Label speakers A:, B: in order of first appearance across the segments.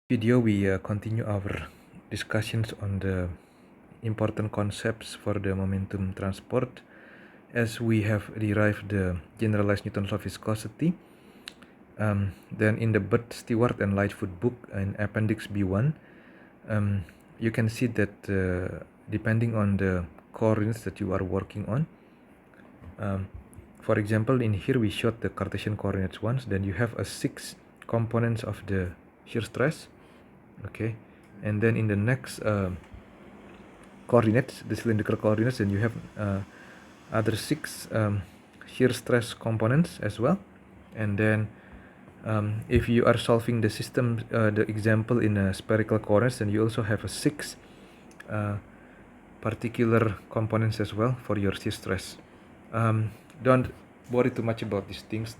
A: Video we continue our discussions on the important concepts for the momentum transport as we have derived the generalized Newton's law of viscosity. Then in the Burt, Stewart and Lightfoot book in appendix B1, you can see that depending on the coordinates that you are working on, for example, in here we showed the Cartesian coordinates once, then you have a 6 components of the shear stress. Okay, and then in the next coordinates, the cylindrical coordinates, then you have other 6 shear stress components as well. And then if you are solving the system, the example in spherical coordinates, then you also have a 6 particular components as well for your shear stress. Don't worry too much about these things.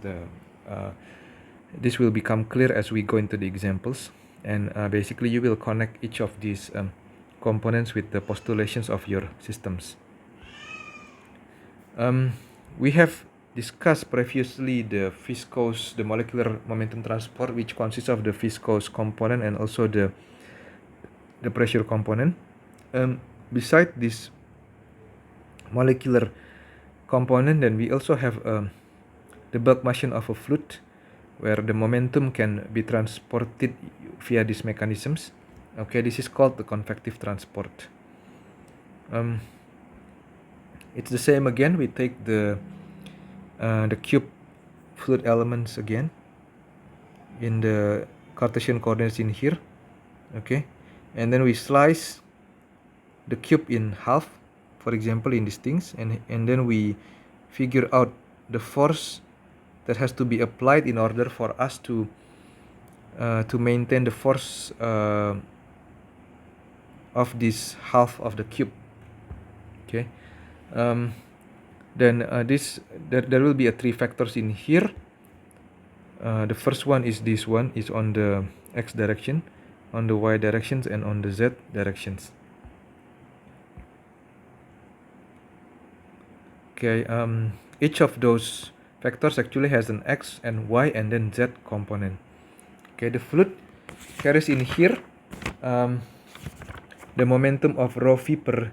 A: This will become clear as we go into the examples. And basically you will connect each of these components with the postulations of your systems. We have discussed previously the molecular momentum transport, which consists of the viscous component and also the pressure component. Beside this molecular component, then we also have the bulk motion of a fluid, where the momentum can be transported via these mechanisms. Okay, this is called the convective transport. It's the same again. We take the cube fluid elements again in the Cartesian coordinates in here. Okay, and then we slice the cube in half, for example, in these things, and then we figure out the force that has to be applied in order for us to maintain the force of this half of the cube. Okay, then there will be 3 factors in here. The first one is this one is on the x direction, on the y directions, and on the z directions. Okay, each of those factors actually has an x and y and then z component. Okay, the fluid carries in here the momentum of rho v per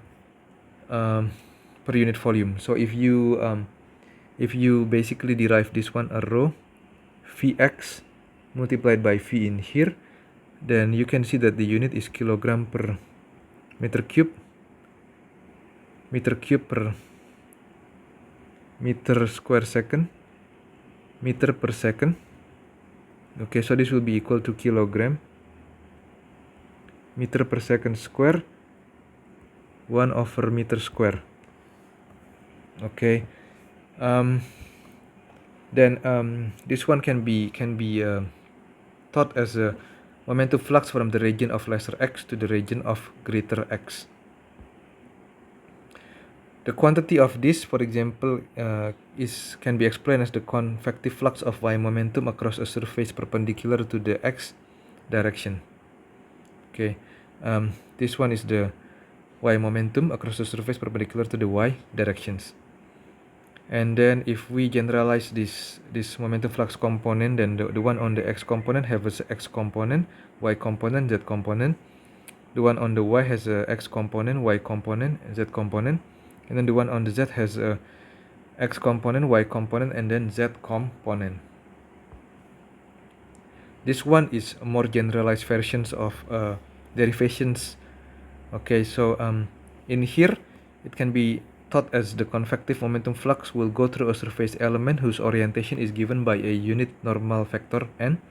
A: unit volume. So if you basically derive this one, a rho vx multiplied by v in here, then you can see that the unit is kilogram per meter cube per meter square second, meter per second. Okay, so this will be equal to kilogram meter per second square 1 over meter square. Okay, then this one can be thought as a momentum flux from the region of lesser x to the region of greater x. The quantity of this, for example, can be explained as the convective flux of y momentum across a surface perpendicular to the x direction. Okay, this one is the y momentum across the surface perpendicular to the y directions. And then if we generalize this momentum flux component, then the one on the x component has a x component, y component, z component. The one on the y has a x component, y component, z component. And then the one on the z has a x component, y component, and then z component. This one is a more generalized versions of derivations. Okay, so in here it can be thought as the convective momentum flux will go through a surface element whose orientation is given by a unit normal vector n.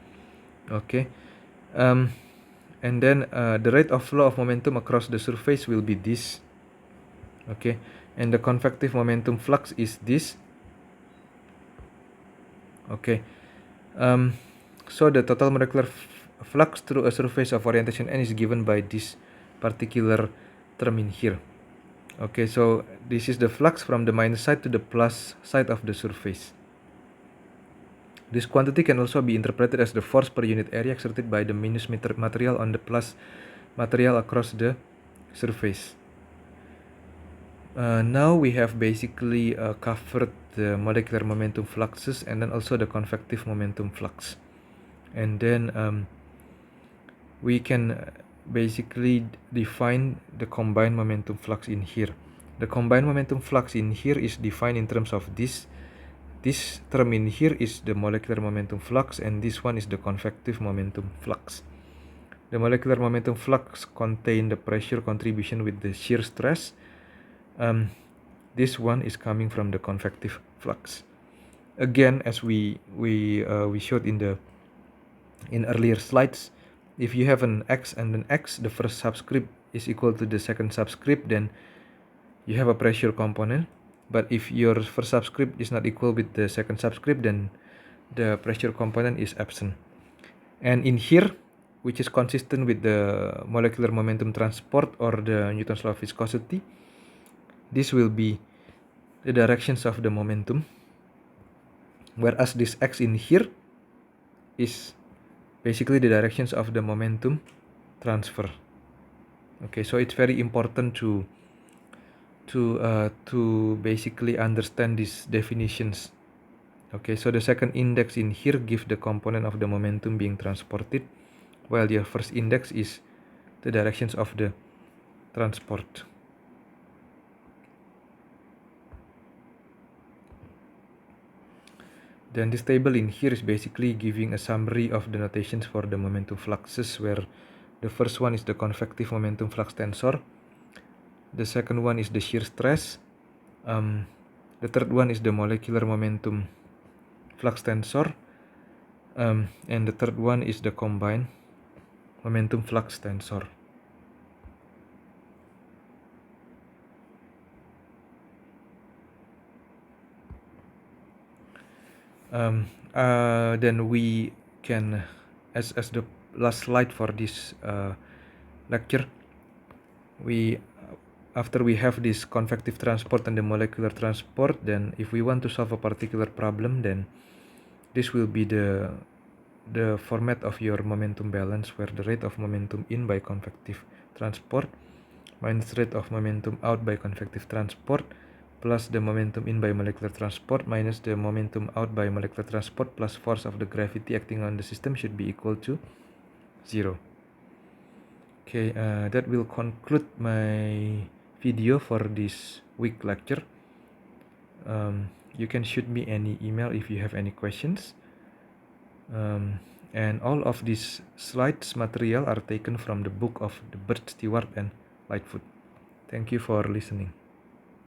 A: Okay, and then the rate of flow of momentum across the surface will be this. Okay, and the convective momentum flux is this. Okay, so the total molecular flux through a surface of orientation n is given by this particular term in here. Okay, so this is the flux from the minus side to the plus side of the surface. This quantity can also be interpreted as the force per unit area exerted by the minus material on the plus material across the surface. Now we have basically covered the molecular momentum fluxes and then also the convective momentum flux. And then we can basically define the combined momentum flux in here. The combined momentum flux in here is defined in terms of this term in here is the molecular momentum flux, and this one is the convective momentum flux. The molecular momentum flux contain the pressure contribution with the shear stress. This one is coming from the convective flux. Again, as we showed in earlier slides, if you have an x and an x, the first subscript is equal to the second subscript, then you have a pressure component. But if your first subscript is not equal with the second subscript, then the pressure component is absent. And in here, which is consistent with the molecular momentum transport or the Newton's law of viscosity, this will be the directions of the momentum, whereas this x in here is basically the directions of the momentum transfer. Okay, so it's very important to basically understand these definitions. Okay, so the second index in here gives the component of the momentum being transported, while the first index is the directions of the transport. Then this table in here is basically giving a summary of the notations for the momentum fluxes, where the first one is the convective momentum flux tensor, the second one is the shear stress, the third one is the molecular momentum flux tensor, and the third one is the combined momentum flux tensor. Then we can, as the last slide for this lecture, after we have this convective transport and the molecular transport, then if we want to solve a particular problem, then this will be the format of your momentum balance, where the rate of momentum in by convective transport minus rate of momentum out by convective transport plus the momentum in by molecular transport minus the momentum out by molecular transport plus force of the gravity acting on the system should be equal to 0. Okay, that will conclude my video for this week lecture. You can shoot me any email if you have any questions. And all of these slides material are taken from the book of the Bird, Stewart and Lightfoot. Thank you for listening.